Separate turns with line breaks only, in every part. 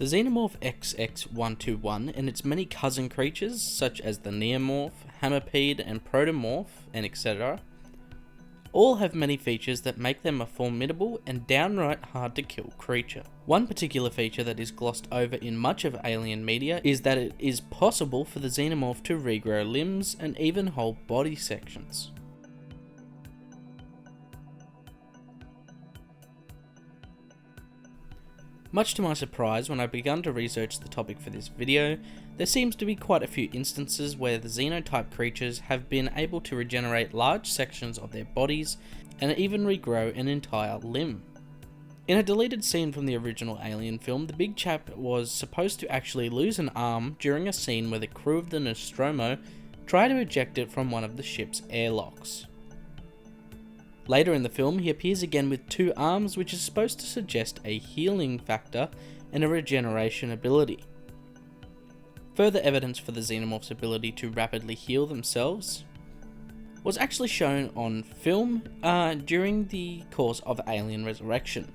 The Xenomorph XX121 and its many cousin creatures, such as the Neomorph, Hammerpede, and Protomorph, and etc., all have many features that make them a formidable and downright hard to kill creature. One particular feature that is glossed over in much of Alien media is that it is possible for the Xenomorph to regrow limbs and even whole body sections. Much to my surprise, when I began to research the topic for this video, there seems to be quite a few instances where the xenotype creatures have been able to regenerate large sections of their bodies and even regrow an entire limb. In a deleted scene from the original Alien film, the big chap was supposed to actually lose an arm during a scene where the crew of the Nostromo try to eject it from one of the ship's airlocks. Later in the film, he appears again with 2 arms, which is supposed to suggest a healing factor and a regeneration ability. Further evidence for the Xenomorph's ability to rapidly heal themselves was actually shown on film during the course of Alien Resurrection.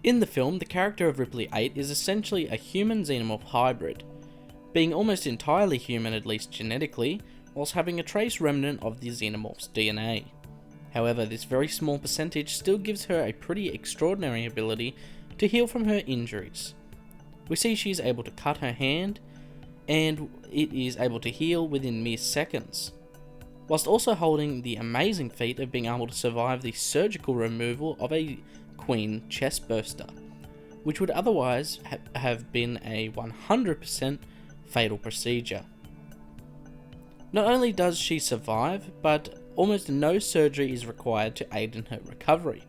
In the film, the character of Ripley 8 is essentially a human Xenomorph hybrid, being almost entirely human, at least genetically, whilst having a trace remnant of the Xenomorph's DNA. However, this very small percentage still gives her a pretty extraordinary ability to heal from her injuries. We see she is able to cut her hand, and it is able to heal within mere seconds, whilst also holding the amazing feat of being able to survive the surgical removal of a queen chest burster, which would otherwise have been a 100% fatal procedure. Not only does she survive, but almost no surgery is required to aid in her recovery.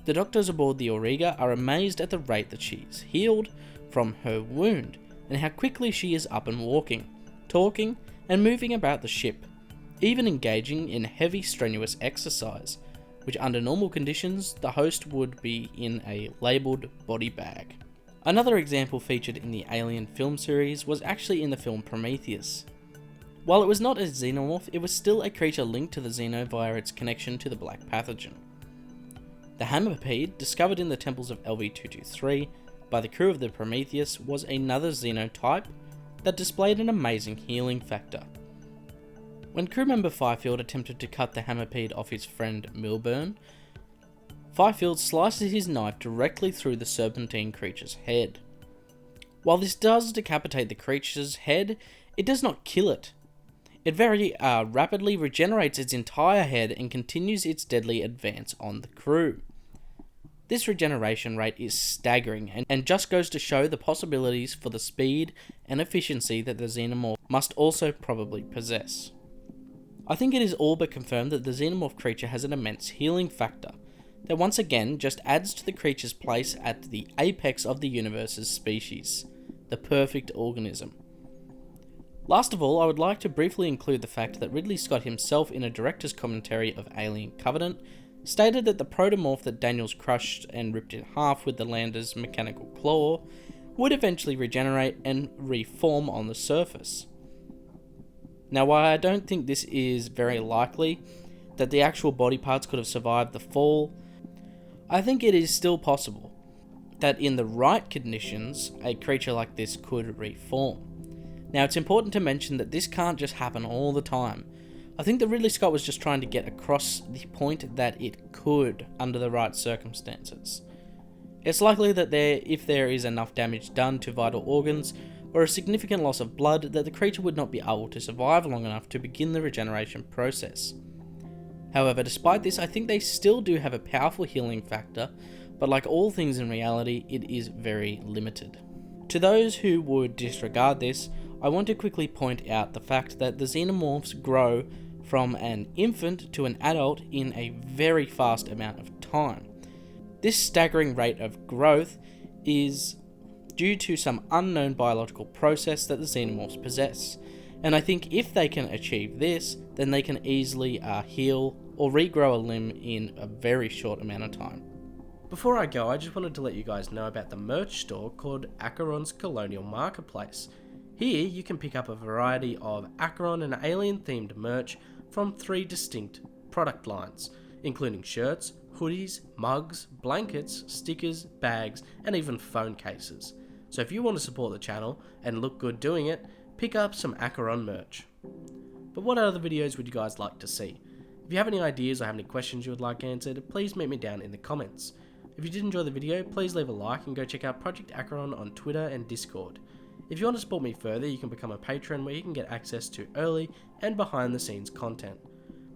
The doctors aboard the Auriga are amazed at the rate that she is healed from her wound, and how quickly she is up and walking, talking, and moving about the ship, even engaging in heavy strenuous exercise, which under normal conditions the host would be in a labelled body bag. Another example featured in the Alien film series was actually in the film Prometheus. While it was not a xenomorph, it was still a creature linked to the xeno via its connection to the black pathogen. The Hammerpede, discovered in the temples of LV-223 by the crew of the Prometheus, was another xenotype that displayed an amazing healing factor. When crew member Fifield attempted to cut the Hammerpede off his friend Milburn, Fifield slices his knife directly through the serpentine creature's head. While this does decapitate the creature's head, it does not kill it. It very rapidly regenerates its entire head and continues its deadly advance on the crew. This regeneration rate is staggering and just goes to show the possibilities for the speed and efficiency that the Xenomorph must also probably possess. I think it is all but confirmed that the Xenomorph creature has an immense healing factor that once again just adds to the creature's place at the apex of the universe's species, the perfect organism. Last of all, I would like to briefly include the fact that Ridley Scott himself, in a director's commentary of Alien Covenant, stated that the protomorph that Daniels crushed and ripped in half with the lander's mechanical claw would eventually regenerate and reform on the surface. Now, while I don't think this is very likely that the actual body parts could have survived the fall, I think it is still possible that in the right conditions, a creature like this could reform. Now, it's important to mention that this can't just happen all the time. I think that Ridley Scott was just trying to get across the point that it could under the right circumstances. It's likely that if there is enough damage done to vital organs or a significant loss of blood, that the creature would not be able to survive long enough to begin the regeneration process. However, despite this, I think they still do have a powerful healing factor, but like all things in reality, it is very limited. To those who would disregard this, I want to quickly point out the fact that the xenomorphs grow from an infant to an adult in a very fast amount of time. This staggering rate of growth is due to some unknown biological process that the xenomorphs possess, and I think if they can achieve this, then they can easily heal or regrow a limb in a very short amount of time. Before I go, I just wanted to let you guys know about the merch store called Acheron's Colonial Marketplace. Here you can pick up a variety of Acheron and Alien themed merch from 3 distinct product lines, including shirts, hoodies, mugs, blankets, stickers, bags, and even phone cases. So if you want to support the channel and look good doing it, pick up some Acheron merch. But what other videos would you guys like to see? If you have any ideas or have any questions you would like answered, please meet me down in the comments. If you did enjoy the video, please leave a like and go check out Project Acheron on Twitter and Discord. If you want to support me further, you can become a patron where you can get access to early and behind the scenes content,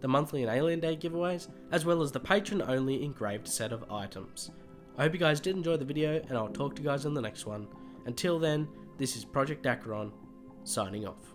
the monthly and Alien Day giveaways, as well as the patron only engraved set of items. I hope you guys did enjoy the video, and I'll talk to you guys in the next one. Until then, this is Project Acheron, signing off.